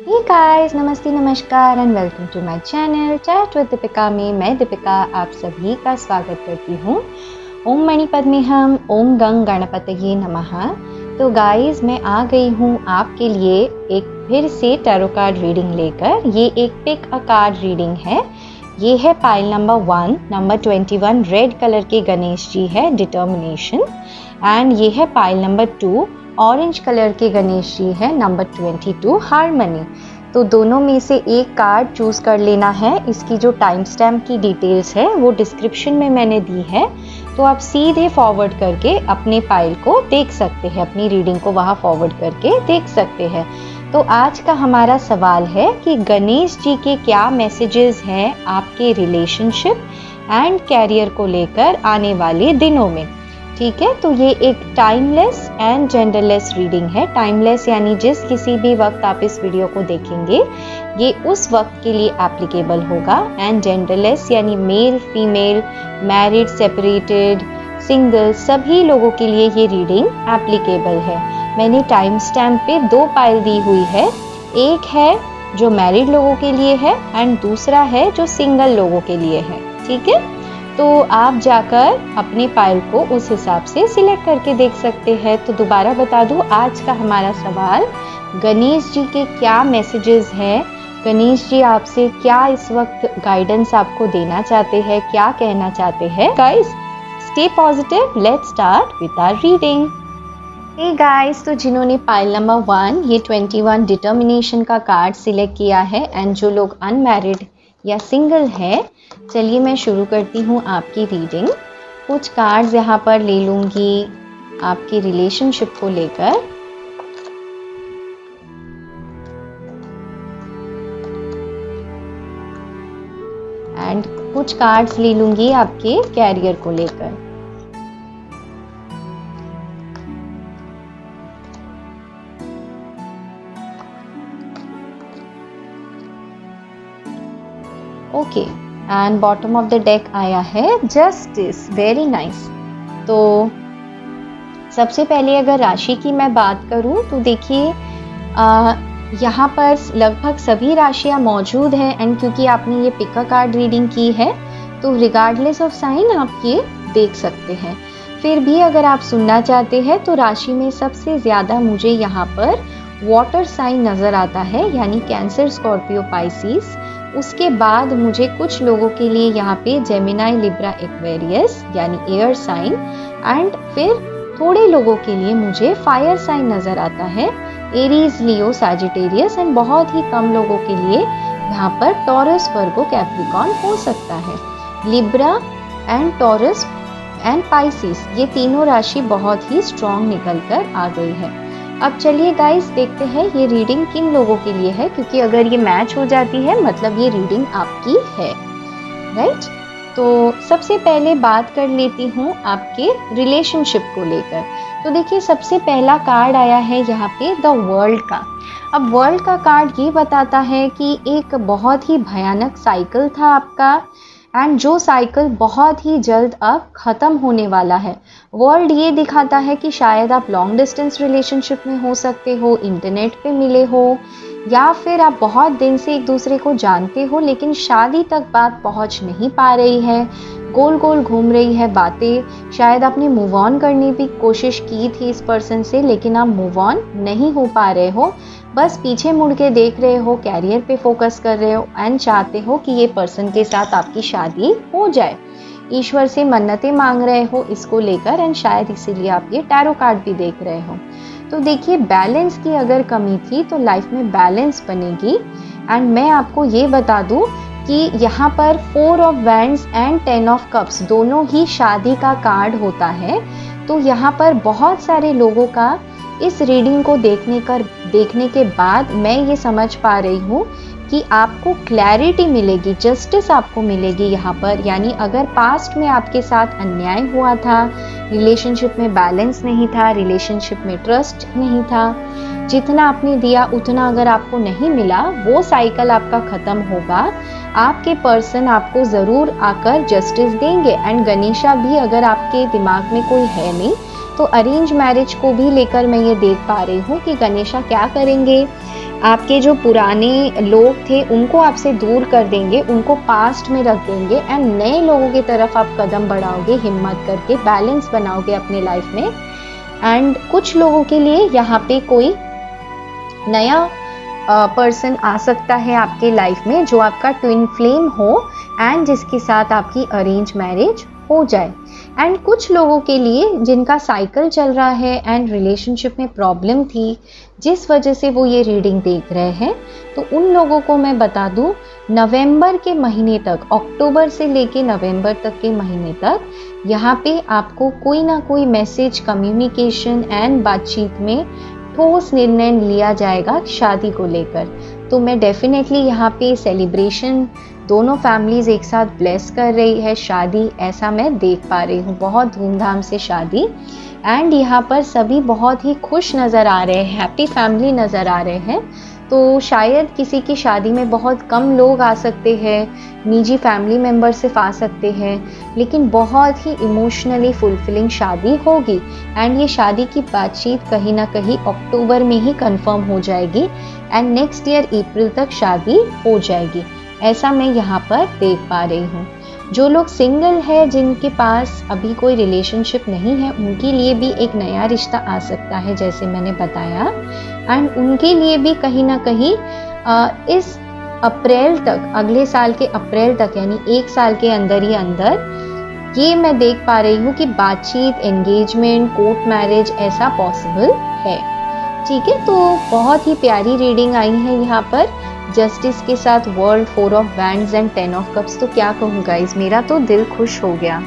हे guys, नमस्ते, नमस्कार and welcome to my channel chat with Deepika में मैं दीपिका आप सभी का स्वागत करती हूँ। ओम मणि पद्मेहम, ओम गंग गणपतये नमः। तो गाइस, मैं आ गई हूँ आपके लिए एक फिर से टैरो कार्ड रीडिंग लेकर। ये एक पिक अ कार्ड रीडिंग है। ये है pile number 1, number 21 red colour के गणेश जी है, डिटर्मिनेशन। एंड ये है पाइल नंबर 2, ऑरेंज कलर के गणेश जी है, नंबर 22 हार्मनी। तो दोनों में से एक कार्ड चूज कर लेना है। इसकी जो टाइम स्टैम्प की डिटेल्स है वो डिस्क्रिप्शन में मैंने दी है, तो आप सीधे फॉरवर्ड करके अपने फाइल को देख सकते हैं, अपनी रीडिंग को वहाँ फॉरवर्ड करके देख सकते हैं। तो आज का हमारा सवाल है कि गणेश जी के क्या मैसेजेस हैं आपके रिलेशनशिप एंड कैरियर को लेकर आने वाले दिनों में। ठीक है, तो ये एक टाइमलेस एंड जेंडरलेस रीडिंग है। टाइमलेस यानी जिस किसी भी वक्त आप इस वीडियो को देखेंगे ये उस वक्त के लिए एप्लीकेबल होगा। एंड जेंडरलेस यानी male, female, married, separated, single, सभी लोगों के लिए ये रीडिंग एप्लीकेबल है। मैंने टाइम स्टैम्प पे 2 पाइल दी हुई है। एक है जो मैरिड लोगों के लिए है एंड दूसरा है जो सिंगल लोगों के लिए है। ठीक है, तो आप जाकर अपने फाइल को उस हिसाब से सिलेक्ट करके देख सकते हैं। तो दोबारा बता दूं, आज का हमारा सवाल गणेश जी के क्या मैसेजेस हैं, गणेश जी आपसे क्या इस वक्त गाइडेंस आपको देना चाहते हैं, क्या कहना चाहते हैं। Guys, stay positive, let's start with our reading. Hey guys, तो जिन्होंने पाइल नंबर 1 ये 21 डिटर्मिनेशन का कार्ड सिलेक्ट किया है एंड जो लोग अनमैरिड या सिंगल है, चलिए मैं शुरू करती हूँ आपकी रीडिंग। कुछ कार्ड्स यहाँ पर ले लूँगी आपकी रिलेशनशिप को लेकर। एंड कुछ कार्ड्स ले लूँगी आपके कैरियर को लेकर। Okay, and bottom of the deck आया है जस्टिस। Very nice. तो सबसे पहले अगर राशि की मैं बात करूं तो देखिए यहाँ पर लगभग सभी राशियां मौजूद हैं। एंड क्योंकि आपने ये पिक अ कार्ड रीडिंग की है तो रिगार्डलेस ऑफ साइन आप ये देख सकते हैं। फिर भी अगर आप सुनना चाहते हैं तो राशि में सबसे ज़्यादा मुझे यहाँ पर वाटर साइन नज़र आता है, यानी कैंसर, स्कॉर्पियो, पाइसिस। उसके बाद मुझे कुछ लोगों के लिए यहाँ पे जेमिनाई, लिब्रा, एक्वेरियस यानी एयर साइन। एंड फिर थोड़े लोगों के लिए मुझे फायर साइन नज़र आता है, एरीज, लियो, सैजिटेरियस। एंड बहुत ही कम लोगों के लिए यहाँ पर टॉरस, वर्गो, कैप्रिकॉर्न हो सकता है। Libra and taurus and Pisces, ये तीनों राशि बहुत ही स्ट्रॉन्ग निकल कर आ गई है। अब चलिए गाइस देखते हैं ये रीडिंग किन लोगों के लिए है, क्योंकि अगर ये मैच हो जाती है मतलब ये रीडिंग आपकी है, राइट। तो सबसे पहले बात कर लेती हूँ आपके रिलेशनशिप को लेकर। तो देखिए सबसे पहला कार्ड आया है यहाँ पे द वर्ल्ड का। अब वर्ल्ड का कार्ड ये बताता है कि एक बहुत ही भयानक साइकिल था आपका, एंड जो साइकिल बहुत ही जल्द अब ख़त्म होने वाला है। वर्ल्ड ये दिखाता है कि शायद आप लॉन्ग डिस्टेंस रिलेशनशिप में हो सकते हो, इंटरनेट पे मिले हो, या फिर आप बहुत दिन से एक दूसरे को जानते हो लेकिन शादी तक बात पहुंच नहीं पा रही है, गोल गोल घूम रही है बातें। शायद आपने मूव ऑन करने की कोशिश की थी इस पर्सन से लेकिन आप मूव ऑन नहीं हो पा रहे हो, बस पीछे मुड़ के देख रहे हो, कैरियर पे फोकस कर रहे हो एंड चाहते हो कि ये पर्सन के साथ आपकी शादी हो जाए। ईश्वर से मन्नतें मांग रहे हो इसको लेकर, एंड शायद इसीलिए आप ये टैरो कार्ड भी देख रहे हो। तो देखिए बैलेंस की अगर कमी थी तो लाइफ में बैलेंस बनेगी। एंड मैं आपको ये बता दूं कि यहाँ पर 4 of wands and 10 of cups दोनों ही शादी का कार्ड होता है। तो यहाँ पर बहुत सारे लोगों का इस रीडिंग को देखने के बाद मैं ये समझ पा रही हूँ कि आपको क्लैरिटी मिलेगी, जस्टिस आपको मिलेगी यहाँ पर। यानी अगर पास्ट में आपके साथ अन्याय हुआ था, रिलेशनशिप में बैलेंस नहीं था, रिलेशनशिप में ट्रस्ट नहीं था, जितना आपने दिया उतना अगर आपको नहीं मिला, वो साइकिल आपका ख़त्म होगा। आपके पर्सन आपको ज़रूर आकर जस्टिस देंगे। एंड गणेशा भी अगर आपके दिमाग में कोई है नहीं तो अरेंज मैरिज को भी लेकर मैं ये देख पा रही हूँ कि गणेशा क्या करेंगे, आपके जो पुराने लोग थे उनको आपसे दूर कर देंगे, उनको पास्ट में रख देंगे एंड नए लोगों की तरफ आप कदम बढ़ाओगे, हिम्मत करके बैलेंस बनाओगे अपने लाइफ में। एंड कुछ लोगों के लिए यहाँ पे कोई नया पर्सन आ सकता है आपके लाइफ में जो आपका ट्विन फ्लेम हो एंड जिसके साथ आपकी अरेंज मैरिज हो जाए। एंड कुछ लोगों के लिए जिनका साइकिल चल रहा है एंड रिलेशनशिप में प्रॉब्लम थी जिस वजह से वो ये रीडिंग देख रहे हैं, तो उन लोगों को मैं बता दूं नवंबर के महीने तक, अक्टूबर से लेके नवंबर तक के महीने तक यहाँ पे आपको कोई ना कोई मैसेज, कम्युनिकेशन एंड बातचीत में ठोस निर्णय लिया जाएगा शादी को लेकर। तो मैं डेफिनेटली यहाँ पे सेलिब्रेशन, दोनों फैमिलीज एक साथ ब्लेस कर रही है शादी, ऐसा मैं देख पा रही हूँ। बहुत धूमधाम से शादी एंड यहाँ पर सभी बहुत ही खुश नज़र आ रहे हैं, हैप्पी फैमिली नज़र आ रहे हैं। तो शायद किसी की शादी में बहुत कम लोग आ सकते हैं, निजी फैमिली मेम्बर सिर्फ आ सकते हैं, लेकिन बहुत ही इमोशनली फुलफिलिंग शादी होगी। एंड ये शादी की बातचीत कहीं ना कहीं अक्टूबर में ही कंफर्म हो जाएगी एंड नेक्स्ट ईयर अप्रैल तक शादी हो जाएगी, ऐसा मैं यहाँ पर देख पा रही हूँ। जो लोग सिंगल है, जिनके पास अभी कोई रिलेशनशिप नहीं है, उनके लिए भी एक नया रिश्ता आ सकता है जैसे मैंने बताया। एंड उनके लिए भी कहीं ना कहीं इस अप्रैल तक, अगले साल के अप्रैल तक, यानी एक साल के अंदर ही अंदर ये मैं देख पा रही हूँ कि बातचीत, एंगेजमेंट, कोर्ट मैरिज ऐसा पॉसिबल है। ठीक है, तो बहुत ही प्यारी रीडिंग आई है यहाँ पर जस्टिस के साथ world, 4 of wands and 10 of cups. तो क्या कहूँ गाइस, मेरा तो दिल खुश हो गया।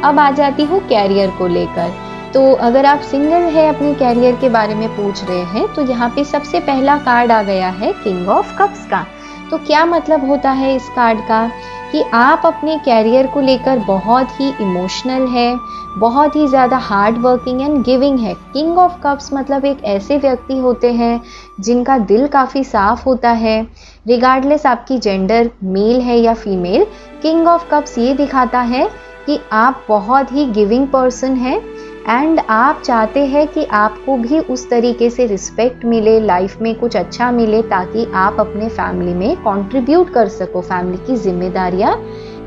अब आ जाती हूँ कैरियर को लेकर। तो अगर आप सिंगल है, अपने कैरियर के बारे में पूछ रहे हैं, तो यहाँ पे सबसे पहला कार्ड आ गया है किंग ऑफ कप्स का। तो क्या मतलब होता है इस कार्ड का कि आप अपने कैरियर को लेकर बहुत ही इमोशनल है, बहुत ही ज़्यादा हार्ड वर्किंग एंड गिविंग है। किंग ऑफ कप्स मतलब एक ऐसे व्यक्ति होते हैं जिनका दिल काफ़ी साफ होता है, रिगार्डलेस आपकी जेंडर मेल है या फीमेल। किंग ऑफ कप्स ये दिखाता है कि आप बहुत ही गिविंग पर्सन हैं एंड आप चाहते हैं कि आपको भी उस तरीके से रिस्पेक्ट मिले, लाइफ में कुछ अच्छा मिले, ताकि आप अपने फैमिली में कंट्रीब्यूट कर सको, फैमिली की जिम्मेदारियां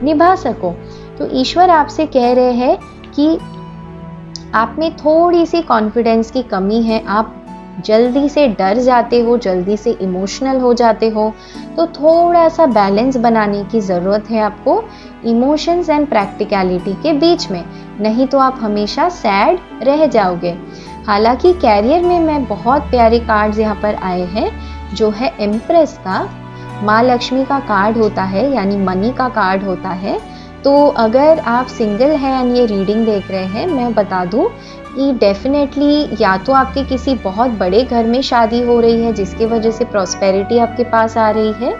निभा सको। तो ईश्वर आपसे कह रहे हैं कि आप में थोड़ी सी कॉन्फिडेंस की कमी है, आप जल्दी से डर जाते हो, जल्दी से इमोशनल हो जाते हो। तो थोड़ा सा बैलेंस बनाने की ज़रूरत है आपको इमोशंस एंड प्रैक्टिकलिटी के बीच में, नहीं तो आप हमेशा सैड रह जाओगे। हालांकि कैरियर में मैं बहुत प्यारे कार्ड्स यहाँ पर आए हैं, जो है एम्प्रेस का, माँ लक्ष्मी का कार्ड होता है, यानी मनी का कार्ड होता है। तो अगर आप सिंगल हैं एंड ये रीडिंग देख रहे हैं, मैं बता दूं कि डेफिनेटली या तो आपके किसी बहुत बड़े घर में शादी हो रही है जिसकी वजह से प्रॉस्पेरिटी आपके पास आ रही है,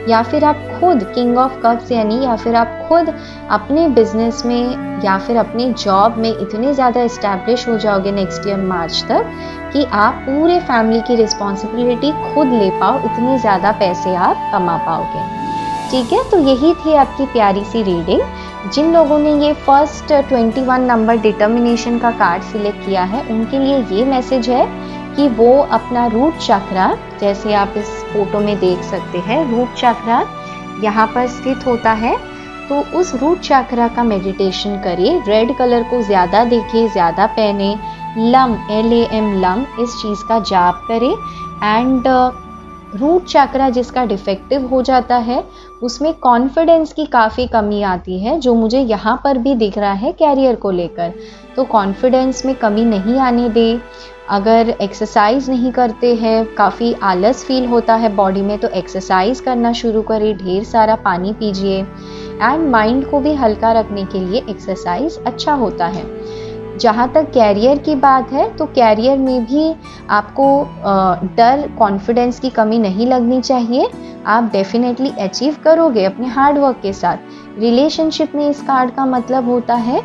या फिर आप खुद किंग ऑफ कप्स यानी या फिर आप खुद अपने बिजनेस में या फिर अपने जॉब में इतने ज़्यादा इस्टेब्लिश हो जाओगे नेक्स्ट ईयर मार्च तक कि आप पूरे फैमिली की रिस्पॉन्सिबिलिटी खुद ले पाओ, इतने ज़्यादा पैसे आप कमा पाओगे। ठीक है, तो यही थी आपकी प्यारी सी रीडिंग। जिन लोगों ने ये फर्स्ट 21 नंबर डिटर्मिनेशन का कार्ड सिलेक्ट किया है, उनके लिए ये मैसेज है कि वो अपना रूट चक्रा, जैसे आप इस फोटो में देख सकते हैं, रूट चक्रा यहाँ पर स्थित होता है, तो उस रूट चक्रा का मेडिटेशन करिए। रेड कलर को ज़्यादा देखिए, ज़्यादा पहने, लम LAM लम इस चीज़ का जाप करें। एंड रूट चक्रा जिसका डिफेक्टिव हो जाता है उसमें कॉन्फिडेंस की काफ़ी कमी आती है, जो मुझे यहाँ पर भी दिख रहा है कैरियर को लेकर। तो कॉन्फिडेंस में कमी नहीं आने दे। अगर एक्सरसाइज नहीं करते हैं, काफ़ी आलस फील होता है बॉडी में, तो एक्सरसाइज करना शुरू करिए, ढेर सारा पानी पीजिए। एंड माइंड को भी हल्का रखने के लिए एक्सरसाइज अच्छा होता है। जहाँ तक कैरियर की बात है, तो कैरियर में भी आपको डर, कॉन्फिडेंस की कमी नहीं लगनी चाहिए। आप डेफिनेटली अचीव करोगे अपने हार्ड वर्क के साथ। रिलेशनशिप में इस कार्ड का मतलब होता है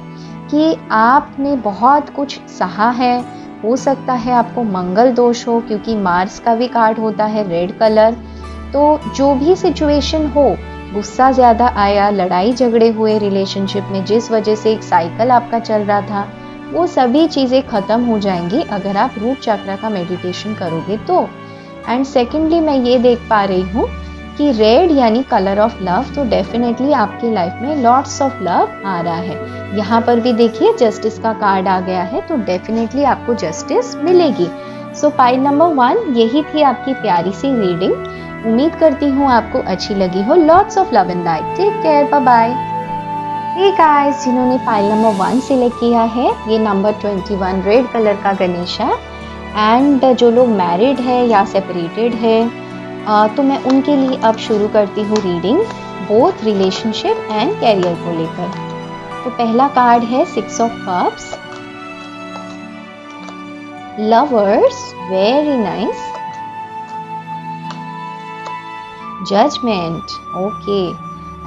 कि आपने बहुत कुछ सहा है, हो सकता है आपको मंगल दोष हो, क्योंकि मार्स का भी कार्ड होता है रेड कलर। तो जो भी सिचुएशन हो, गुस्सा ज़्यादा आया, लड़ाई झगड़े हुए रिलेशनशिप में जिस वजह से एक साइकिल आपका चल रहा था, वो सभी चीज़ें ख़त्म हो जाएंगी अगर आप रूट चक्र का मेडिटेशन करोगे। तो एंड सेकेंडली मैं ये देख पा रही हूँ कि रेड यानी कलर ऑफ लव, तो डेफिनेटली आपकी लाइफ में लॉट्स ऑफ लव आ रहा है। यहाँ पर भी देखिए जस्टिस का कार्ड आ गया है, तो डेफिनेटली आपको जस्टिस मिलेगी। सो पाइल नंबर 1 यही थी आपकी प्यारी सी रीडिंग। उम्मीद करती हूँ आपको अच्छी लगी हो। Lots of love in life. Take care, bye bye. Hey guys, जिन्होंने पाइल नंबर 1 सिलेक्ट किया है, ये नंबर 21 रेड कलर का गणेश है। एंड जो लोग मैरिड है या सेपरेटेड है, तो मैं उनके लिए अब शुरू करती हूँ reading, both relationship and career को लेकर। तो पहला कार्ड है 6 of cups, lovers, very nice, judgement, okay.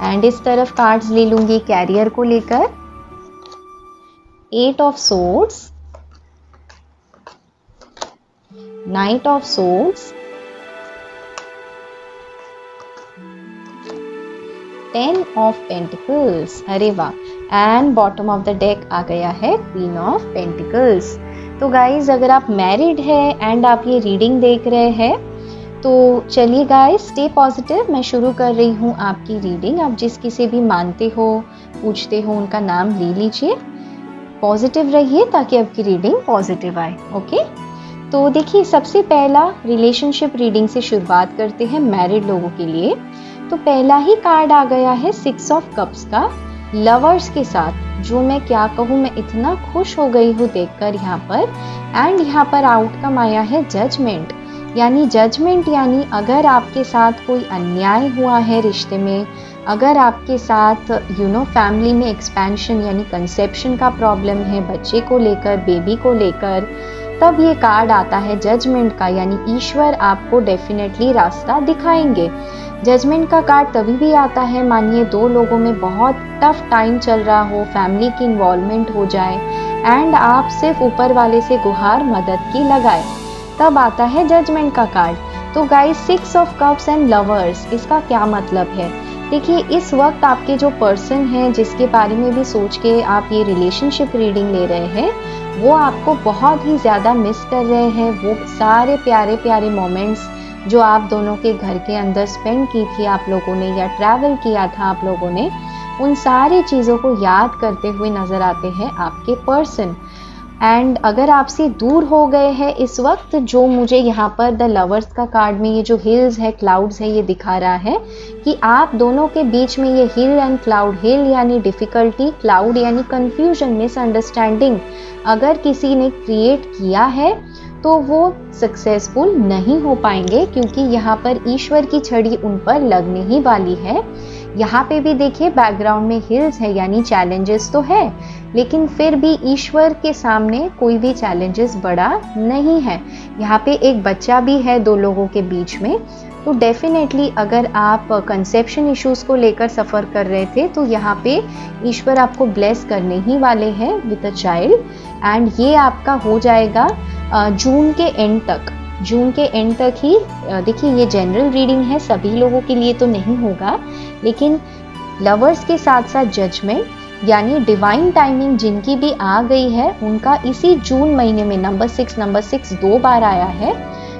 And इस तरफ कार्ड्स ले लूंगी कैरियर को लेकर, 8 of swords, knight of swords, 10 of pentacles, अरे वाह। And bottom of the deck आ गया है क्वीन ऑफ पेंटिकल्स। तो गाइज अगर आप मैरिड है एंड आप ये रीडिंग देख रहे हैं, तो चलिए गाइज स्टे पॉजिटिव। मैं शुरू कर रही हूँ आपकी रीडिंग। आप जिस किसी भी मानते हो, पूछते हो, उनका नाम ले लीजिए। पॉजिटिव रहिए ताकि आपकी रीडिंग पॉजिटिव आए, ओके। तो देखिए सबसे पहला रिलेशनशिप रीडिंग से शुरुआत करते हैं मैरिड लोगों के लिए। तो पहला ही कार्ड आ गया है 6 ऑफ कप्स का, लवर्स के साथ। जो मैं क्या कहूँ, मैं इतना खुश हो गई हूँ देखकर यहाँ पर। एंड यहाँ पर आउटकम आया है जजमेंट, यानी जजमेंट यानी अगर आपके साथ कोई अन्याय हुआ है रिश्ते में, अगर आपके साथ फैमिली में एक्सपेंशन यानी कंसेप्शन का प्रॉब्लम है, बच्चे को लेकर, बेबी को लेकर, तब ये कार्ड आता है जजमेंट का, यानी ईश्वर आपको डेफिनेटली रास्ता दिखाएंगे। जजमेंट का कार्ड तभी भी आता है, मानिए 2 लोगों में बहुत टफ टाइम चल रहा हो, फैमिली की इन्वॉल्वमेंट हो जाए एंड आप सिर्फ ऊपर वाले से गुहार मदद की लगाए, तब आता है जजमेंट का कार्ड। तो guys 6 of cups and lovers, इसका क्या मतलब है? देखिए इस वक्त आपके जो पर्सन हैं, जिसके बारे में भी सोच के आप ये रिलेशनशिप रीडिंग ले रहे हैं, वो आपको बहुत ही ज़्यादा मिस कर रहे हैं। वो सारे प्यारे प्यारे मोमेंट्स जो आप दोनों के घर के अंदर स्पेंड की थी आप लोगों ने, या ट्रैवल किया था आप लोगों ने, उन सारी चीज़ों को याद करते हुए नज़र आते हैं आपके पर्सन। एंड अगर आपसे दूर हो गए हैं इस वक्त, जो मुझे यहाँ पर द लवर्स का कार्ड में ये जो हिल्स है, क्लाउड्स है, ये दिखा रहा है कि आप दोनों के बीच में ये हिल एंड क्लाउड, हिल यानी डिफ़िकल्टी, क्लाउड यानी कन्फ्यूजन, मिसअंडरस्टैंडिंग अगर किसी ने क्रिएट किया है तो वो सक्सेसफुल नहीं हो पाएंगे, क्योंकि यहाँ पर ईश्वर की छड़ी उन पर लगने ही वाली है। यहाँ पे भी देखिए बैकग्राउंड में हिल्स है, यानी चैलेंजेस तो है, लेकिन फिर भी ईश्वर के सामने कोई भी चैलेंजेस बड़ा नहीं है। यहाँ पे एक बच्चा भी है 2 लोगों के बीच में। तो डेफिनेटली अगर आप कंसेप्शन इश्यूज को लेकर सफ़र कर रहे थे, तो यहाँ पे ईश्वर आपको ब्लेस करने ही वाले हैं विद अ चाइल्ड। एंड ये आपका हो जाएगा जून के एंड तक। जून के एंड तक ही, देखिए ये जनरल रीडिंग है, सभी लोगों के लिए तो नहीं होगा, लेकिन लवर्स के साथ साथ जजमेंट यानी डिवाइन टाइमिंग जिनकी भी आ गई है, उनका इसी जून महीने में नंबर 6 2 बार आया है।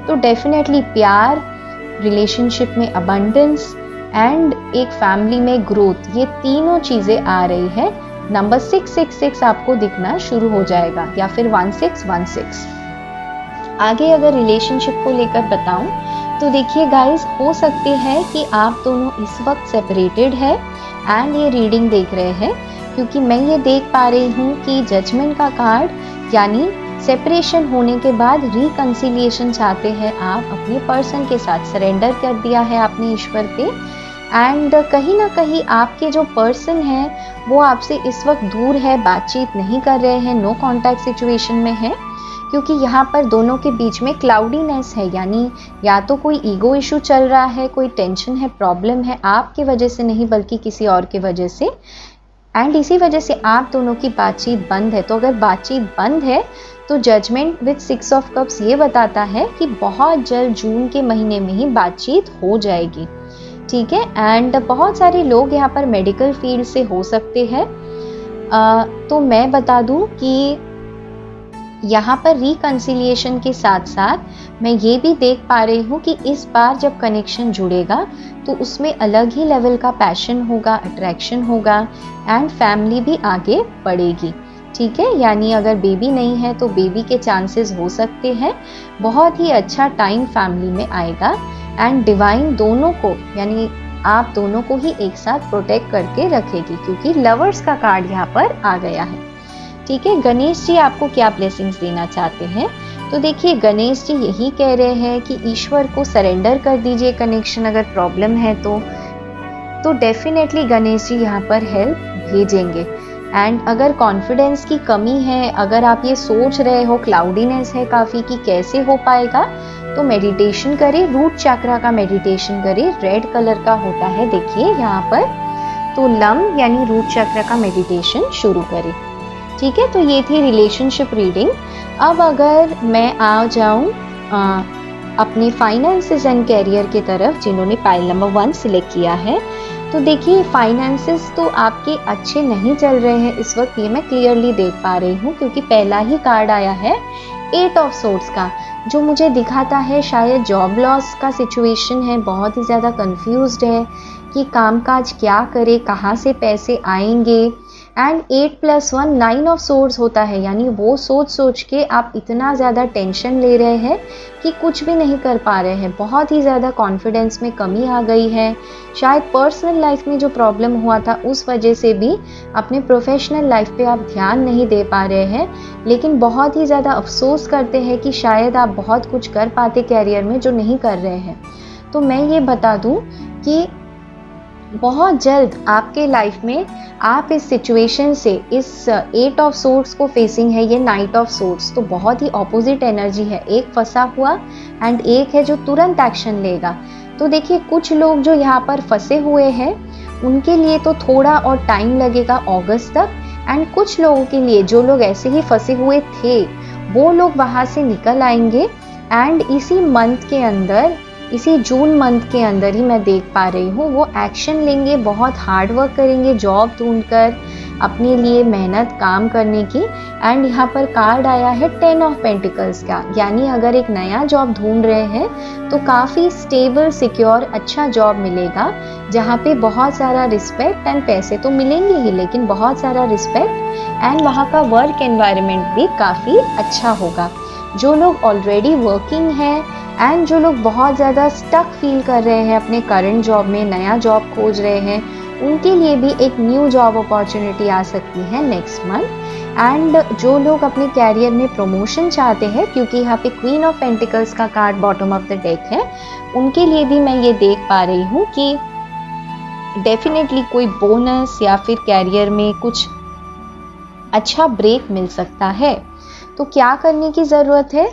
तो डेफिनेटली प्यार, रिलेशनशिप में अबंडेंस एंड एक फैमिली में ग्रोथ, ये तीनों चीज़ें आ रही है। नंबर 666 आपको दिखना शुरू हो जाएगा, या फिर 1616। आगे अगर रिलेशनशिप को लेकर बताऊं, तो देखिए गाइस, हो सकते हैं कि आप दोनों इस वक्त सेपरेटेड है एंड ये रीडिंग देख रहे हैं, क्योंकि मैं ये देख पा रही हूँ कि जजमेंट का कार्ड यानी सेपरेशन होने के बाद रिकंसिलिएशन चाहते हैं आप अपने पर्सन के साथ। सरेंडर कर दिया है आपने ईश्वर पे, एंड कहीं ना कहीं आपके जो पर्सन है वो आपसे इस वक्त दूर है, बातचीत नहीं कर रहे हैं, नो कॉन्टैक्ट सिचुएशन में है, क्योंकि यहाँ पर दोनों के बीच में क्लाउडीनेस है, यानी या तो कोई ईगो इशू चल रहा है, कोई टेंशन है, प्रॉब्लम है, आपकी वजह से नहीं बल्कि किसी और की वजह से, एंड इसी वजह से आप दोनों की बातचीत बंद है। तो अगर बातचीत बंद है तो जजमेंट विद 6 ऑफ कप्स ये बताता है कि बहुत जल्द जून के महीने में ही बातचीत हो जाएगी, ठीक है। एंड बहुत सारे लोग यहाँ पर मेडिकल फील्ड से हो सकते हैं। तो मैं बता दूं कि यहाँ पर रिकन्सिलिएशन के साथ साथ मैं ये भी देख पा रही हूँ कि इस बार जब कनेक्शन जुड़ेगा तो उसमें अलग ही लेवल का पैशन होगा, अट्रैक्शन होगा एंड फैमिली भी आगे बढ़ेगी। ठीक है, यानी अगर बेबी नहीं है तो बेबी के चांसेस हो सकते हैं। बहुत ही अच्छा टाइम फैमिली में आएगा एंड डिवाइन दोनों को यानी आप दोनों को ही एक साथ प्रोटेक्ट करके रखेगी, क्योंकि लवर्स का कार्ड यहाँ पर आ गया है। ठीक है, गणेश जी आपको क्या ब्लेसिंग्स देना चाहते हैं? तो देखिए, गणेश जी यही कह रहे हैं कि ईश्वर को सरेंडर कर दीजिए कनेक्शन अगर प्रॉब्लम है तो डेफिनेटली गणेश जी यहाँ पर हेल्प भेजेंगे। एंड अगर कॉन्फिडेंस की कमी है, अगर आप ये सोच रहे हो, क्लाउडीनेस है काफ़ी कि कैसे हो पाएगा, तो मेडिटेशन करें, रूट चक्रा का मेडिटेशन करें, रेड कलर का होता है देखिए यहाँ पर। तो लम यानी रूट चक्र का मेडिटेशन शुरू करें। ठीक है, तो ये थी रिलेशनशिप रीडिंग। अब अगर मैं आ जाऊं अपने फाइनेंसेस एंड कैरियर की तरफ, जिन्होंने पाइल नंबर 1 सिलेक्ट किया है, तो देखिए फाइनेंसेस तो आपके अच्छे नहीं चल रहे हैं इस वक्त, ये मैं क्लियरली देख पा रही हूँ, क्योंकि पहला ही कार्ड आया है 8 ऑफ सोर्ड्स का, जो मुझे दिखाता है शायद जॉब लॉस का सिचुएशन है, बहुत ही ज़्यादा कंफ्यूज्ड है कि कामकाज क्या करे, कहाँ से पैसे आएंगे। एंड 8 + 1 9 ऑफ सोर्ड्स होता है, यानी वो सोच के आप इतना ज़्यादा टेंशन ले रहे हैं कि कुछ भी नहीं कर पा रहे हैं, बहुत ही ज़्यादा कॉन्फिडेंस में कमी आ गई है। शायद पर्सनल लाइफ में जो प्रॉब्लम हुआ था उस वजह से भी अपने प्रोफेशनल लाइफ पे आप ध्यान नहीं दे पा रहे हैं, लेकिन बहुत ही ज़्यादा अफसोस करते हैं कि शायद आप बहुत कुछ कर पाते कैरियर में जो नहीं कर रहे हैं। तो मैं ये बता दूं कि बहुत जल्द आपके लाइफ में आप इस सिचुएशन से, इस 8 ऑफ सोर्ड्स को फेसिंग है ये नाइट ऑफ सोर्ड्स, तो बहुत ही ऑपोजिट एनर्जी है, एक फंसा हुआ एंड एक है जो तुरंत एक्शन लेगा। तो देखिए, कुछ लोग जो यहाँ पर फंसे हुए हैं उनके लिए तो थोड़ा और टाइम लगेगा अगस्त तक, एंड कुछ लोगों के लिए जो लोग ऐसे ही फंसे हुए थे वो लोग वहाँ से निकल आएंगे एंड इसी मंथ के अंदर, इसी जून मंथ के अंदर ही मैं देख पा रही हूँ वो एक्शन लेंगे, बहुत हार्ड वर्क करेंगे जॉब ढूंढकर अपने लिए मेहनत काम करने की। एंड यहाँ पर कार्ड आया है 10 ऑफ पेंटिकल्स का, यानी अगर एक नया जॉब ढूंढ रहे हैं तो काफ़ी स्टेबल, सिक्योर, अच्छा जॉब मिलेगा जहाँ पे बहुत सारा रिस्पेक्ट एंड पैसे तो मिलेंगे ही, लेकिन बहुत सारा रिस्पेक्ट एंड वहाँ का वर्क एनवायरनमेंट भी काफ़ी अच्छा होगा। जो लोग ऑलरेडी वर्किंग हैं एंड जो लोग बहुत ज़्यादा स्टक फील कर रहे हैं अपने करंट जॉब में, नया जॉब खोज रहे हैं, उनके लिए भी एक न्यू जॉब अपॉर्चुनिटी आ सकती है नेक्स्ट मंथ। एंड जो लोग अपने कैरियर में प्रमोशन चाहते हैं, क्योंकि यहाँ पे क्वीन ऑफ पेंटिकल्स का card bottom of the deck है, उनके लिए भी मैं ये देख पा रही हूँ कि डेफिनेटली कोई बोनस या फिर कैरियर में कुछ अच्छा ब्रेक मिल सकता है। तो क्या करने की ज़रूरत है?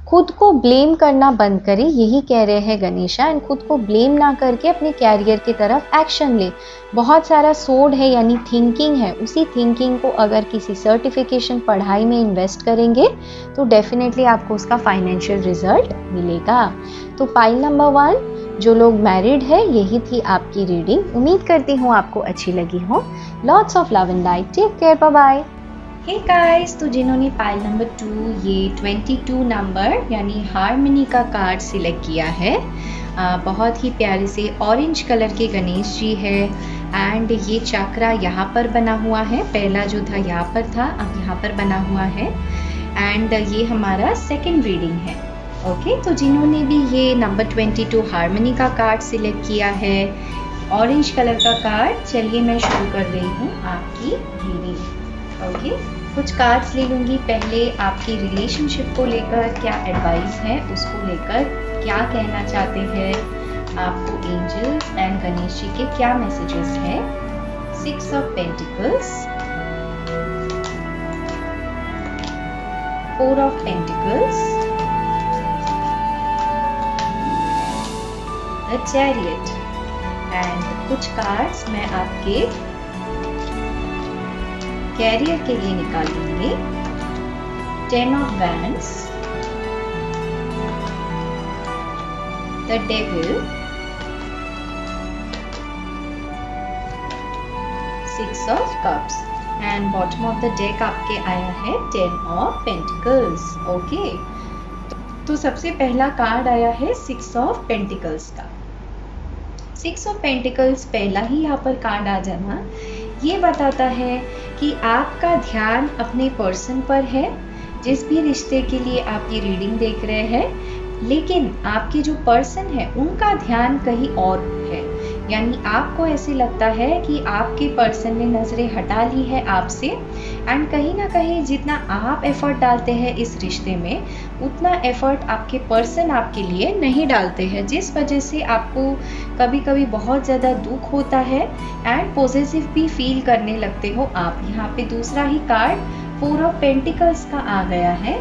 खुद को ब्लेम करना बंद करें, यही कह रहे हैं गणेशा, एंड खुद को ब्लेम ना करके अपने कैरियर की तरफ एक्शन ले। बहुत सारा सोड है यानी थिंकिंग है, उसी थिंकिंग को अगर किसी सर्टिफिकेशन, पढ़ाई में इन्वेस्ट करेंगे तो डेफिनेटली आपको उसका फाइनेंशियल रिजल्ट मिलेगा। तो पाइल नंबर 1, जो लोग मैरिड है, यही थी आपकी रीडिंग। उम्मीद करती हूँ आपको अच्छी लगी हो। Lots of love and light, take care, bye bye. Hey guys, तो जिन्होंने पाइल नंबर 2 ये 22 नंबर यानी हार्मनी का कार्ड सिलेक्ट किया है, बहुत ही प्यारे से ऑरेंज कलर के गणेश जी है एंड ये चक्रा यहाँ पर बना हुआ है, पहला जो था यहाँ पर था, अब यहाँ पर बना हुआ है एंड ये हमारा सेकंड रीडिंग है। ओके, तो जिन्होंने भी ये नंबर 22 हार्मनी का कार्ड सिलेक्ट किया है, ऑरेंज कलर का कार्ड, चलिए मैं शुरू कर रही हूँ आपकी रीडिंग। ओके, कुछ कार्ड्स ले लूँगी। पहले आपकी रिलेशनशिप को लेकर क्या एडवाइस है, उसको लेकर क्या कहना चाहते हैं आपको एंजल्स एंड गणेश जी के क्या मैसेजेस हैं। 6 of pentacles, 4 of pentacles, the chariot and कुछ कार्ड्स मैं आपके कैरियर के लिए निकाल लेंगे। 10 of wands, the devil, 6 of cups. And bottom of the deck आपके आया है 10 ऑफ पेंटिकल्स। ओके, तो सबसे पहला कार्ड आया है 6 ऑफ पेंटिकल्स का। 6 ऑफ पेंटिकल्स पहला ही यहाँ पर कार्ड आ जाना ये बताता है कि आपका ध्यान अपने पर्सन पर है, जिस भी रिश्ते के लिए आप ये रीडिंग देख रहे हैं, लेकिन आपके जो पर्सन है उनका ध्यान कहीं और है। यानी आपको ऐसे लगता है कि आपके पर्सन ने नज़रें हटा ली है आपसे, एंड कहीं ना कहीं जितना आप एफर्ट डालते हैं इस रिश्ते में, उतना एफर्ट आपके पर्सन आपके लिए नहीं डालते हैं, जिस वजह से आपको कभी कभी बहुत ज़्यादा दुख होता है एंड पॉजिटिव भी फील करने लगते हो आप। यहाँ पे दूसरा ही कार्ड 4 ऑफ पेंटिकल्स का आ गया है,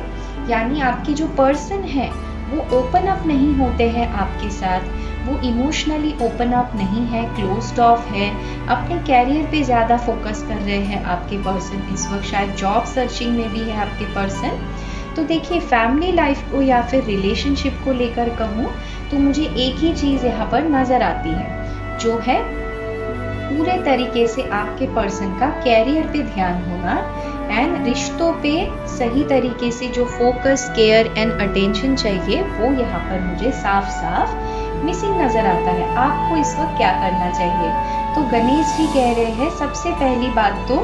यानी आपके जो पर्सन है वो ओपन अप नहीं होते हैं आपके साथ, वो इमोशनली ओपन अप नहीं है, क्लोज्ड ऑफ है, अपने कैरियर पे ज़्यादा फोकस कर रहे हैं आपके पर्सन। इस वक्त शायद जॉब सर्चिंग में भी है आपके पर्सन। तो देखिए, फैमिली लाइफ को या फिर रिलेशनशिप को लेकर कहूँ तो मुझे एक ही चीज़ यहाँ पर नज़र आती है, जो है पूरे तरीके से आपके पर्सन का कैरियर पे ध्यान होना एंड रिश्तों पे सही तरीके से जो फोकस, केयर एंड अटेंशन चाहिए वो यहाँ पर मुझे साफ साफ मिसिंग नजर आता है। आपको इस वक्त क्या करना चाहिए? तो गणेश जी कह रहे हैं सबसे पहली बात तो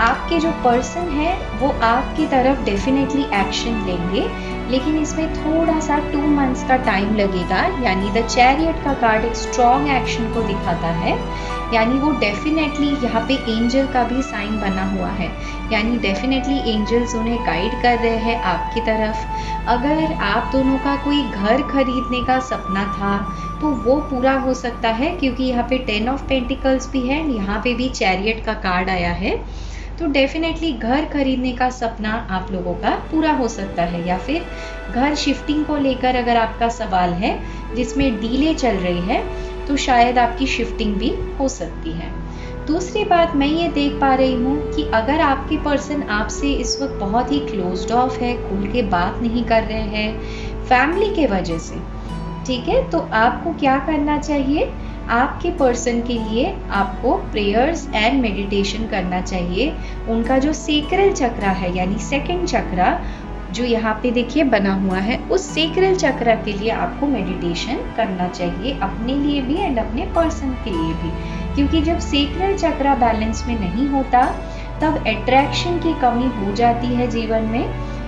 आपके जो पर्सन है वो आपकी तरफ डेफिनेटली एक्शन लेंगे, लेकिन इसमें थोड़ा सा 2 मंथ्स का टाइम लगेगा। यानी द चैरियट का कार्ड एक स्ट्रॉन्ग एक्शन को दिखाता है, यानी वो डेफिनेटली यहाँ पे एंजल का भी साइन बना हुआ है, यानी डेफिनेटली एंजल्स उन्हें गाइड कर रहे हैं आपकी तरफ। अगर आप दोनों का कोई घर खरीदने का सपना था तो वो पूरा हो सकता है, क्योंकि यहाँ पे 10 ऑफ पेंटिकल्स भी है, यहाँ पे भी चैरियट का कार्ड आया है। तो डेफिनेटली घर खरीदने का सपना आप लोगों का पूरा हो सकता है, या फिर घर शिफ्टिंग को लेकर अगर आपका सवाल है जिसमें डीले चल रही है तो शायद आपकी शिफ्टिंग भी हो सकती है। दूसरी बात मैं ये देख पा रही हूँ कि अगर आपके पर्सन आपसे इस वक्त बहुत ही क्लोज्ड ऑफ है, खुल के बात नहीं कर रहे हैं फैमिली के वजह से, ठीक है, तो आपको क्या करना चाहिए? आपके पर्सन के लिए आपको प्रेयर्स एंड मेडिटेशन करना चाहिए। उनका जो सेक्रल चक्रा है, यानी सेकंड चक्रा जो यहाँ पे देखिए बना हुआ है, उस सेक्रल चक्रा के लिए आपको मेडिटेशन करना चाहिए, अपने लिए भी एंड अपने पर्सन के लिए भी। क्योंकि जब सेक्रल चक्रा बैलेंस में नहीं होता तब अट्रैक्शन की कमी हो जाती है जीवन में,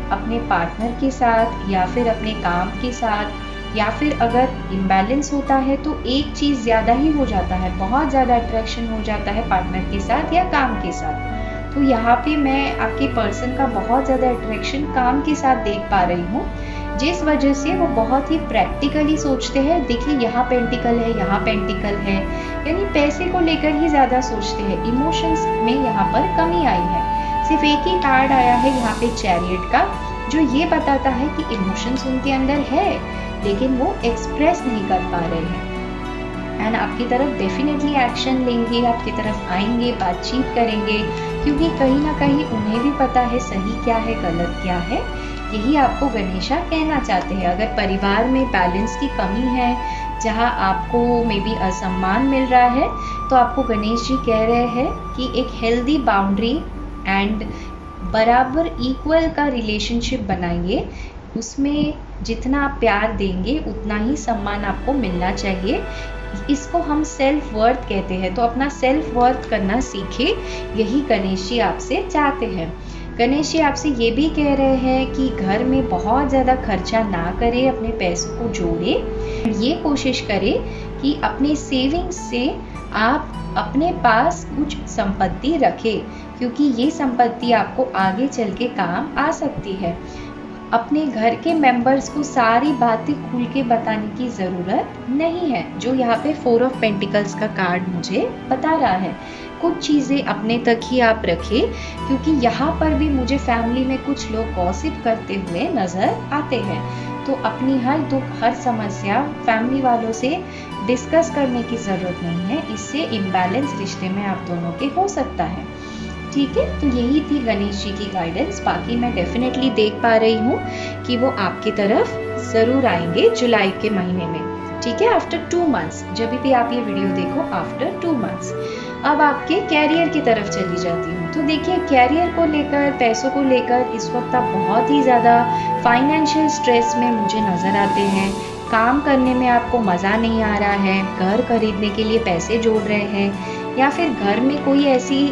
अपने पार्टनर के साथ या फिर अपने काम के साथ, या फिर अगर इम्बैलेंस होता है तो एक चीज़ ज़्यादा ही हो जाता है, बहुत ज़्यादा अट्रैक्शन हो जाता है पार्टनर के साथ या काम के साथ। तो यहाँ पे मैं आपके पर्सन का बहुत ज़्यादा अट्रैक्शन काम के साथ देख पा रही हूँ, जिस वजह से वो बहुत ही प्रैक्टिकली सोचते हैं। देखिए, यहाँ पेंटिकल है, यहाँ पेंटिकल है, यानी पैसे को लेकर ही ज़्यादा सोचते हैं। इमोशंस में यहाँ पर कमी आई है। सिर्फ एक ही कार्ड आया है यहाँ पे चैरियट का, जो ये बताता है कि इमोशंस उनके अंदर है लेकिन वो एक्सप्रेस नहीं कर पा रहे हैं, एंड आपकी तरफ डेफिनेटली एक्शन लेंगे, आपकी तरफ आएंगे, बातचीत करेंगे, क्योंकि कहीं ना कहीं उन्हें भी पता है सही क्या है, गलत क्या है। यही आपको गणेशा कहना चाहते हैं। अगर परिवार में बैलेंस की कमी है, जहां आपको मे बी असम्मान मिल रहा है, तो आपको गणेश जी कह रहे हैं कि एक हेल्दी बाउंड्री एंड बराबर इक्वल का रिलेशनशिप बनाइए। उसमें जितना आप प्यार देंगे उतना ही सम्मान आपको मिलना चाहिए। इसको हम सेल्फ वर्थ कहते हैं, तो अपना सेल्फ वर्थ करना सीखे, यही गणेश जी आपसे चाहते हैं। गणेश जी आपसे ये भी कह रहे हैं कि घर में बहुत ज़्यादा खर्चा ना करें, अपने पैसों को जोड़े, ये कोशिश करें कि अपने सेविंग्स से आप अपने पास कुछ संपत्ति रखें, क्योंकि ये संपत्ति आपको आगे चल के काम आ सकती है। अपने घर के मेंबर्स को सारी बातें खुल के बताने की ज़रूरत नहीं है, जो यहाँ पे 4 ऑफ पेंटिकल्स का कार्ड मुझे बता रहा है। कुछ चीज़ें अपने तक ही आप रखें, क्योंकि यहाँ पर भी मुझे फैमिली में कुछ लोग गॉसिप करते हुए नज़र आते हैं। तो अपनी हर दुख, हर समस्या फैमिली वालों से डिस्कस करने की ज़रूरत नहीं है, इससे इम्बैलेंस रिश्ते में आप दोनों के हो सकता है। ठीक है, तो यही थी गणेश जी की गाइडेंस। बाकी मैं डेफिनेटली देख पा रही हूँ कि वो आपकी तरफ ज़रूर आएंगे जुलाई के महीने में। ठीक है, आफ्टर 2 मंथ्स, जब भी आप ये वीडियो देखो आफ्टर 2 मंथ्स। अब आपके कैरियर की तरफ चली जाती हूँ। तो देखिए कैरियर को लेकर, पैसों को लेकर इस वक्त आप बहुत ही ज़्यादा फाइनेंशियल स्ट्रेस में मुझे नज़र आते हैं। काम करने में आपको मज़ा नहीं आ रहा है, घर खरीदने के लिए पैसे जोड़ रहे हैं, या फिर घर में कोई ऐसी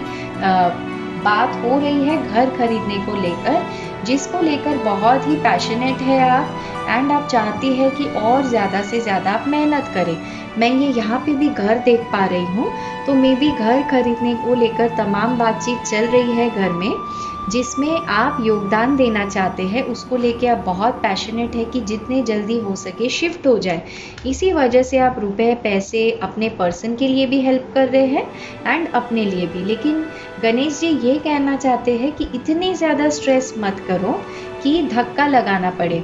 बात हो रही है घर खरीदने को लेकर जिसको लेकर बहुत ही पैशनेट है आप, एंड आप चाहती है कि और ज़्यादा से ज़्यादा आप मेहनत करें। मैं ये यहाँ पे भी घर देख पा रही हूँ, तो मे भी घर खरीदने को लेकर तमाम बातचीत चल रही है घर में, जिसमें आप योगदान देना चाहते हैं, उसको लेके आप बहुत पैशनेट है कि जितने जल्दी हो सके शिफ्ट हो जाए। इसी वजह से आप रुपए पैसे अपने पर्सन के लिए भी हेल्प कर रहे हैं एंड अपने लिए भी। लेकिन गणेश जी ये कहना चाहते हैं कि इतनी ज़्यादा स्ट्रेस मत करो कि धक्का लगाना पड़े।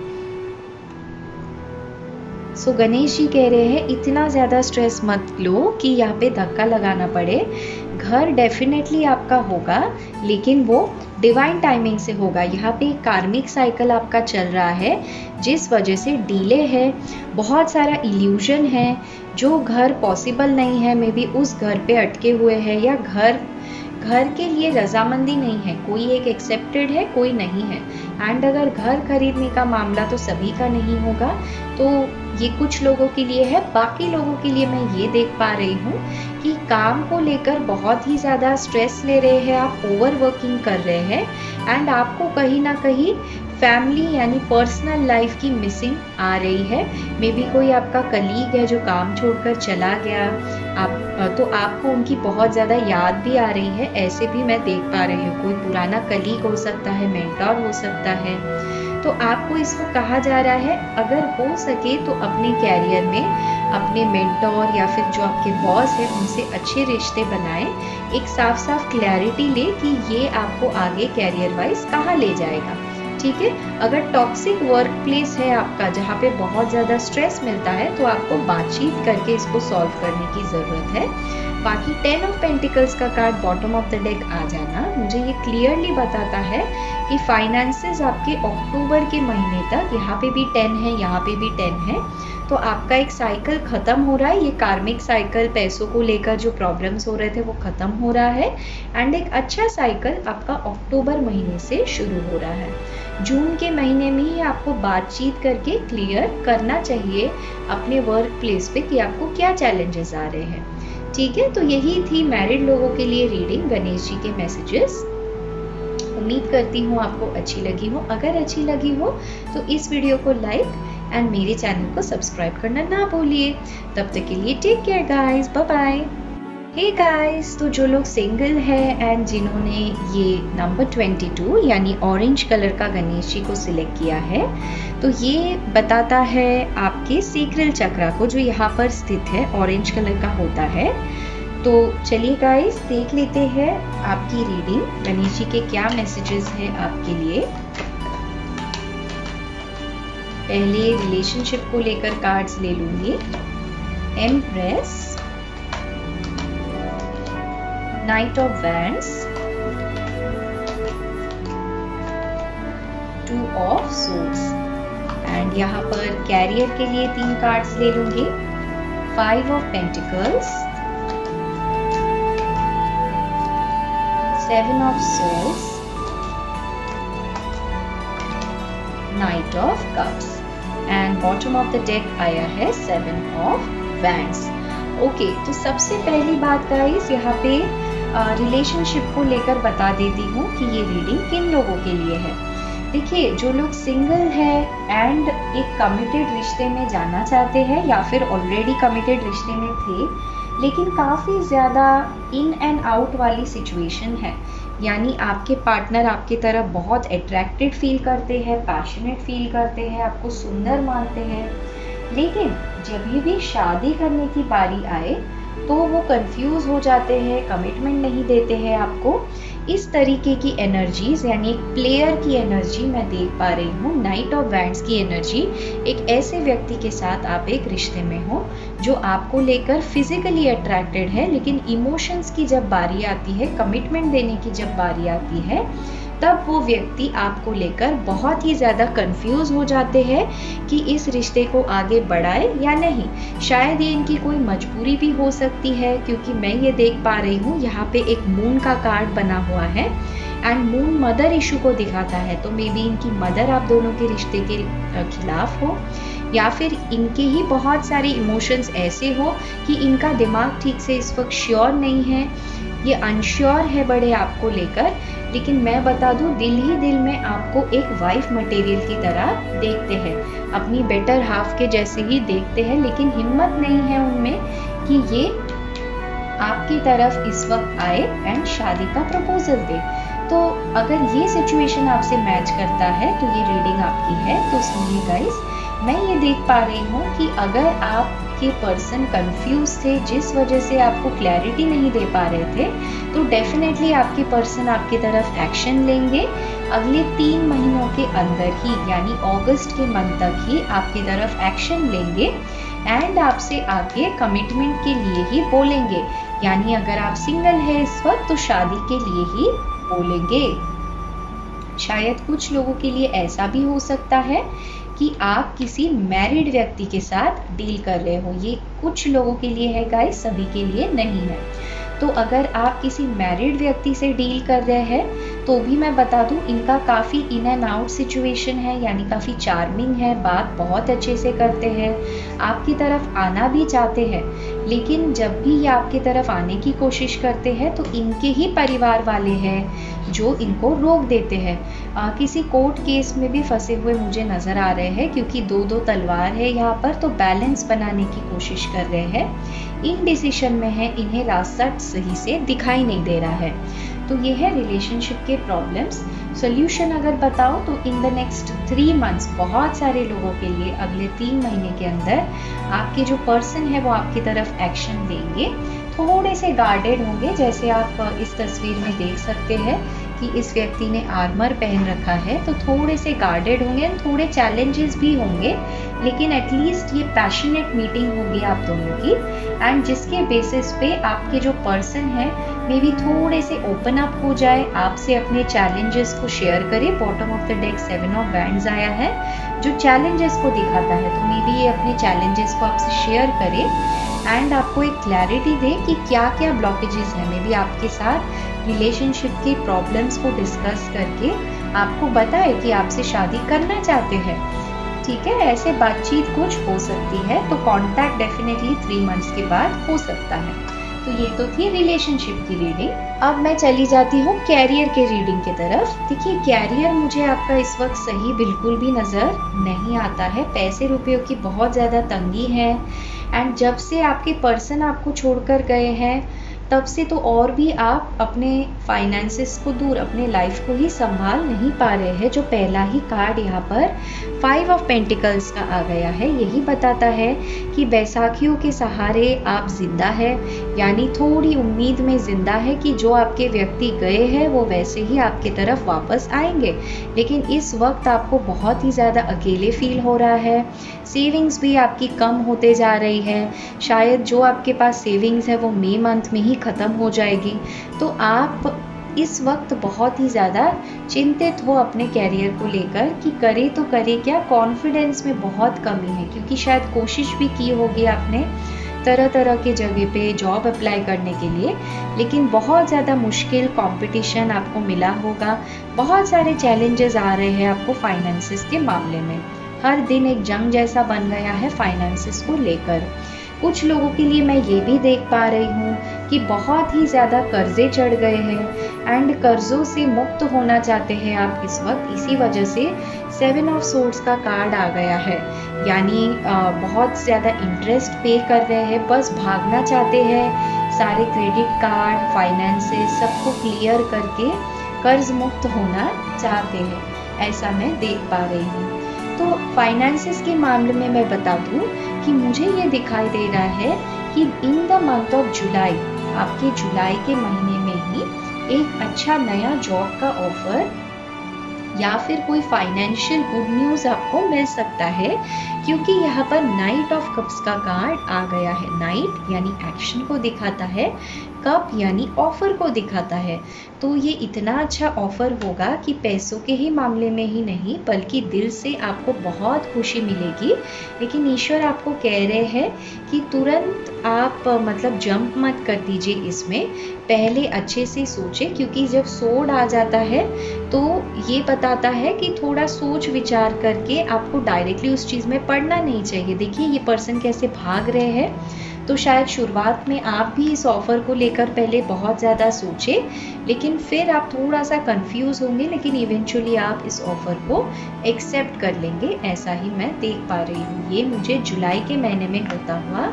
सो गणेश जी कह रहे हैं इतना ज़्यादा स्ट्रेस मत लो कि यहाँ पे धक्का लगाना पड़े। घर डेफिनेटली आपका होगा, लेकिन वो डिवाइन टाइमिंग से होगा। यहाँ पे कार्मिक साइकिल आपका चल रहा है, जिस वजह से डिले है, बहुत सारा इल्यूजन है, जो घर पॉसिबल नहीं है, मे बी उस घर पे अटके हुए हैं, या घर के लिए रजामंदी नहीं है, कोई एक एक्सेप्टेड है, कोई नहीं है। एंड अगर घर खरीदने का मामला तो सभी का नहीं होगा, तो ये कुछ लोगों के लिए है। बाकी लोगों के लिए मैं ये देख पा रही हूँ कि काम को लेकर बहुत ही ज़्यादा स्ट्रेस ले रहे हैं आप, ओवर वर्किंग कर रहे हैं, एंड आपको कहीं ना कहीं फैमिली यानी पर्सनल लाइफ की मिसिंग आ रही है। मे बी कोई आपका कलीग है जो काम छोड़कर चला गया, तो आपको उनकी बहुत ज़्यादा याद भी आ रही है, ऐसे भी मैं देख पा रही हूँ। कोई पुराना कलीग हो सकता है, मेंटोर हो सकता है। तो आपको इसको कहा जा रहा है अगर हो सके तो अपने कैरियर में अपने मेंटोर या फिर जो आपके बॉस है उनसे अच्छे रिश्ते बनाएं, एक साफ साफ क्लैरिटी ले कि ये आपको आगे कैरियर वाइज कहाँ ले जाएगा। ठीक है, अगर टॉक्सिक वर्क प्लेस है आपका जहाँ पे बहुत ज़्यादा स्ट्रेस मिलता है, तो आपको बातचीत करके इसको सॉल्व करने की ज़रूरत है। बाकी 10 ऑफ पेंटिकल्स का card bottom of the deck आ जाना मुझे ये क्लियरली बताता है कि फाइनेंसेस आपके अक्टूबर के महीने तक, यहाँ पे भी 10 है, यहाँ पे भी 10 है, तो आपका एक साइकिल खत्म हो रहा है। ये कार्मिक साइकिल, पैसों को लेकर जो प्रॉब्लम्स हो रहे थे वो खत्म हो रहा है, एंड एक अच्छा साइकिल आपका अक्टूबर महीने से शुरू हो रहा है। जून के महीने में ही आपको बातचीत करके क्लियर करना चाहिए अपने वर्क प्लेस पे कि आपको क्या चैलेंजेस आ रहे हैं। ठीक है, तो यही थी मैरिड लोगों के लिए रीडिंग, गणेश जी के मैसेजेस। उम्मीद करती हूँ आपको अच्छी लगी हो। अगर अच्छी लगी हो तो इस वीडियो को लाइक एंड मेरे चैनल को सब्सक्राइब करना ना भूलिए। तब तक के लिए take care guys, bye bye. Hey guys, तो जो लोग सिंगल है एंड जिन्होंने ये नंबर 22 यानी ऑरेंज कलर का गणेश जी को सिलेक्ट किया है, तो ये बताता है आपके सेक्रल चक्रा को, जो यहाँ पर स्थित है, ऑरेंज कलर का होता है। तो चलिए गाइस देख लेते हैं आपकी रीडिंग, गणेश जी के क्या मैसेजेस हैं आपके लिए। पहले रिलेशनशिप को लेकर कार्ड्स ले लूंगी। Empress, night of wands, 2 of swords, and यहाँ पर कैरियर के लिए 3 कार्ड्स ले लूंगी। 5 of pentacles, 7 of swords, knight of cups, and bottom of the deck आया है 7 ऑफ वैंड्स। ओके, तो सबसे पहली बात गाइस यहाँ पे रिलेशनशिप को लेकर बता देती हूँ कि ये रीडिंग किन लोगों के लिए है। देखिए, जो लोग सिंगल है एंड एक कमिटेड रिश्ते में जाना चाहते हैं, या फिर ऑलरेडी कमिटेड रिश्ते में थे लेकिन काफ़ी ज़्यादा इन एंड आउट वाली सिचुएशन है, यानी आपके पार्टनर आपकी तरफ बहुत अट्रैक्टेड फील करते हैं, पैशनेट फील करते हैं, आपको सुंदर मानते हैं, लेकिन जब भी शादी करने की बारी आए तो वो कंफ्यूज हो जाते हैं, कमिटमेंट नहीं देते हैं आपको। इस तरीके की एनर्जीज, यानी एक प्लेयर की एनर्जी मैं देख पा रही हूँ, नाइट ऑफ वैंड्स की एनर्जी। एक ऐसे व्यक्ति के साथ आप एक रिश्ते में हो जो आपको लेकर फिजिकली अट्रैक्टेड है, लेकिन इमोशंस की जब बारी आती है, कमिटमेंट देने की जब बारी आती है, तब वो व्यक्ति आपको लेकर बहुत ही ज़्यादा कंफ्यूज हो जाते हैं कि इस रिश्ते को आगे बढ़ाए या नहीं। शायद ये इनकी कोई मजबूरी भी हो सकती है, क्योंकि मैं ये देख पा रही हूँ यहाँ पे एक मून का कार्ड बना हुआ है एंड मून मदर इशू को दिखाता है। तो मे बी इनकी मदर आप दोनों के रिश्ते के खिलाफ हो, या फिर इनके ही बहुत सारे इमोशंस ऐसे हो कि इनका दिमाग ठीक से इस वक्त श्योर नहीं है, ये अनश्योर है बड़े आपको लेकर। लेकिन मैं बता दूं, दिल ही दिल में आपको एक वाइफ मटेरियल की तरह देखते हैं, अपनी बेटर हाफ के जैसे ही देखते हैं, लेकिन हिम्मत नहीं है उनमें कि ये आपकी तरफ इस वक्त आए एंड शादी का प्रपोजल दे। तो अगर ये सिचुएशन आपसे मैच करता है तो ये रीडिंग आपकी है। तो सुनिए गाइस, मैं ये देख पा रही हूँ कि अगर आपके पर्सन कंफ्यूज थे, जिस वजह से आपको क्लैरिटी नहीं दे पा रहे थे, तो डेफिनेटली आपके पर्सन आपकी तरफ एक्शन लेंगे अगले 3 महीनों के अंदर ही, यानी अगस्त के मंथ तक ही आपकी तरफ एक्शन लेंगे एंड आपसे आगे कमिटमेंट के लिए ही बोलेंगे। यानी अगर आप सिंगल है इस वक्त तो शादी के लिए ही बोलेंगे। शायद कुछ लोगों के लिए ऐसा भी हो सकता है कि आप किसी मैरिड व्यक्ति के साथ डील कर रहे हो। ये कुछ लोगों के लिए है गाइस, सभी के लिए नहीं है। तो अगर आप किसी मैरिड व्यक्ति से डील कर रहे हैं तो भी मैं बता दूं, इनका काफ़ी इन एंड आउट सिचुएशन है, यानी काफ़ी चार्मिंग है, बात बहुत अच्छे से करते हैं, आपकी तरफ आना भी चाहते हैं। लेकिन जब भी ये आपकी तरफ आने की कोशिश करते हैं तो इनके ही परिवार वाले हैं जो इनको रोक देते हैं। किसी कोर्ट केस में भी फंसे हुए मुझे नज़र आ रहे हैं, क्योंकि 2-2 तलवार है यहाँ पर, तो बैलेंस बनाने की कोशिश कर रहे हैं। इनडिसिशन में है, इन्हें रास्ता सही से दिखाई नहीं दे रहा है। तो ये है रिलेशनशिप के प्रॉब्लम्स। सोल्यूशन अगर बताओ तो इन द नेक्स्ट 3 मंथ्स बहुत सारे लोगों के लिए अगले 3 महीने के अंदर आपके जो पर्सन है वो आपकी तरफ एक्शन लेंगे। थोड़े से गार्डेड होंगे, जैसे आप इस तस्वीर में देख सकते हैं कि इस व्यक्ति ने आर्मर पहन रखा है, तो थोड़े से गार्डेड होंगे, थोड़े चैलेंजेस भी होंगे, लेकिन एटलीस्ट ये पैशनेट मीटिंग होगी आप दोनों की, एंड जिसके बेसिस पे आपके जो पर्सन है मे बी थोड़े से ओपन अप हो जाए, आपसे अपने चैलेंजेस को शेयर करे। Bottom of the deck 7 of wands आया है जो चैलेंजेस को दिखाता है, तो मे बी ये अपने चैलेंजेस को आपसे शेयर करे एंड आपको एक क्लैरिटी दे कि क्या क्या ब्लॉकेजेस हैं। मे बी आपके साथ रिलेशनशिप के प्रॉब्लम्स को डिस्कस करके आपको बताए कि आपसे शादी करना चाहते हैं। ठीक है, ऐसे बातचीत कुछ हो सकती है, तो कांटेक्ट डेफिनेटली 3 मंथ्स के बाद हो सकता है। तो ये तो थी रिलेशनशिप की रीडिंग। अब मैं चली जाती हूँ कैरियर के रीडिंग की तरफ। देखिए, कैरियर मुझे आपका इस वक्त सही बिल्कुल भी नज़र नहीं आता है। पैसे रुपयों की बहुत ज़्यादा तंगी है, एंड जब से आपके पर्सन आपको छोड़कर गए हैं तब से तो और भी आप अपने फाइनेंसेस को दूर, अपने लाइफ को ही संभाल नहीं पा रहे हैं। जो पहला ही कार्ड यहाँ पर 5 ऑफ पेंटिकल्स का आ गया है, यही बताता है कि बैसाखियों के सहारे आप जिंदा है, यानी थोड़ी उम्मीद में जिंदा है कि जो आपके व्यक्ति गए हैं वो वैसे ही आपकी तरफ वापस आएंगे। लेकिन इस वक्त आपको बहुत ही ज़्यादा अकेले फील हो रहा है। सेविंग्स भी आपकी कम होते जा रही है। शायद जो आपके पास सेविंग्स है वो मई मंथ में ही ख़त्म हो जाएगी। तो आप इस वक्त बहुत ही ज़्यादा चिंतित हो अपने कैरियर को लेकर कि करे तो करे क्या। कॉन्फिडेंस में बहुत कमी है, क्योंकि शायद कोशिश भी की होगी आपने तरह तरह के जगह पे जॉब अप्लाई करने के लिए, लेकिन बहुत ज़्यादा मुश्किल कंपटीशन आपको मिला होगा। बहुत सारे चैलेंजेस आ रहे हैं आपको फाइनेंसिस के मामले में। हर दिन एक जंग जैसा बन गया है फाइनेंसिस को लेकर। कुछ लोगों के लिए मैं ये भी देख पा रही हूँ कि बहुत ही ज़्यादा कर्जे चढ़ गए हैं एंड कर्जों से मुक्त होना चाहते हैं आप इस वक्त। इसी वजह से 7 ऑफ सोर्ड्स का कार्ड आ गया है, यानी बहुत ज़्यादा इंटरेस्ट पे कर रहे हैं, बस भागना चाहते हैं। सारे क्रेडिट कार्ड, फाइनेंसेस सबको क्लियर करके कर्ज मुक्त होना चाहते हैं, ऐसा मैं देख पा रही हूँ। तो फाइनेंसेस के मामले में मैं बता दूं कि मुझे ये दिखाई दे रहा है कि in the month of July, आपके जुलाई के महीने में ही एक अच्छा नया जॉब का ऑफर या फिर कोई फाइनेंशियल गुड न्यूज़ आपको मिल सकता है, क्योंकि यहाँ पर नाइट ऑफ कप्स का कार्ड आ गया है। नाइट यानी एक्शन को दिखाता है, कप यानी ऑफर को दिखाता है। तो ये इतना अच्छा ऑफर होगा कि पैसों के ही मामले में ही नहीं बल्कि दिल से आपको बहुत खुशी मिलेगी। लेकिन ईश्वर आपको कह रहे हैं कि तुरंत आप मतलब जंप मत कर दीजिए इसमें, पहले अच्छे से सोचें, क्योंकि जब सोड आ जाता है तो ये बताता है कि थोड़ा सोच विचार करके आपको डायरेक्टली उस चीज़ में पड़ना नहीं चाहिए। देखिए ये पर्सन कैसे भाग रहे हैं, तो शायद शुरुआत में आप भी इस ऑफ़र को लेकर पहले बहुत ज़्यादा सोचें, लेकिन फिर आप थोड़ा सा कंफ्यूज होंगे, लेकिन इवेंचुअली आप इस ऑफ़र को एक्सेप्ट कर लेंगे। ऐसा ही मैं देख पा रही हूँ, ये मुझे जुलाई के महीने में होता हुआ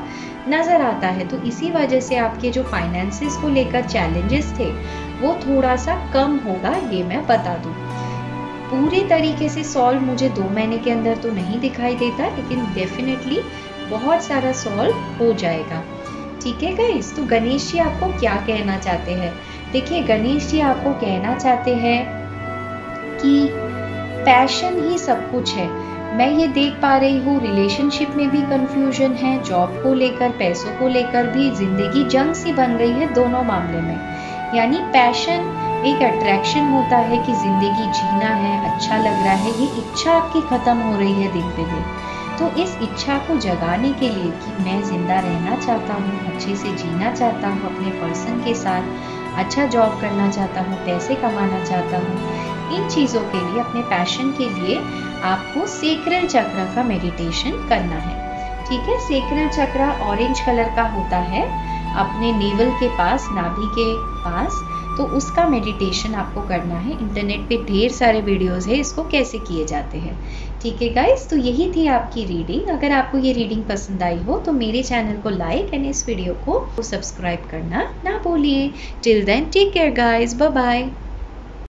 नज़र आता है। तो इसी वजह से आपके जो फाइनेंसेस को लेकर चैलेंजेस थे वो थोड़ा सा कम होगा, ये मैं बता दूँ। पूरे तरीके से सॉल्व मुझे 2 महीने के अंदर तो नहीं दिखाई देता, लेकिन डेफिनेटली बहुत सारा सॉल्व हो जाएगा। ठीक है गाइस, तो गणेश जी आपको क्या कहना चाहते हैं? देखिए गणेश जी आपको कहना चाहते हैं कि पैशन ही सब कुछ है। मैं ये देख पा रही हूँ रिलेशनशिप में भी कंफ्यूजन है, जॉब को लेकर, पैसों को लेकर भी जिंदगी जंग सी बन गई है दोनों मामले में। यानी पैशन एक अट्रैक्शन होता है कि जिंदगी जीना है, अच्छा लग रहा है, ये इच्छा आपकी खत्म हो रही है दिन पे दिन। तो इस इच्छा को जगाने के लिए कि मैं जिंदा रहना चाहता हूँ, अच्छे से जीना चाहता हूँ, अपने पर्सन के साथ अच्छा जॉब करना चाहता हूँ, पैसे कमाना चाहता हूँ, इन चीज़ों के लिए, अपने पैशन के लिए आपको सेक्रल चक्र का मेडिटेशन करना है। ठीक है, सेक्रल चक्र ऑरेंज कलर का होता है अपने नेवल के पास, नाभि के पास, तो उसका मेडिटेशन आपको करना है। इंटरनेट पे ढेर सारे वीडियोस है इसको कैसे किए जाते हैं। ठीक है गाइस, तो यही थी आपकी रीडिंग। अगर आपको ये रीडिंग पसंद आई हो तो मेरे चैनल को लाइक एंड इस वीडियो को सब्सक्राइब करना ना भूलिए। Till then take care guys, bye bye.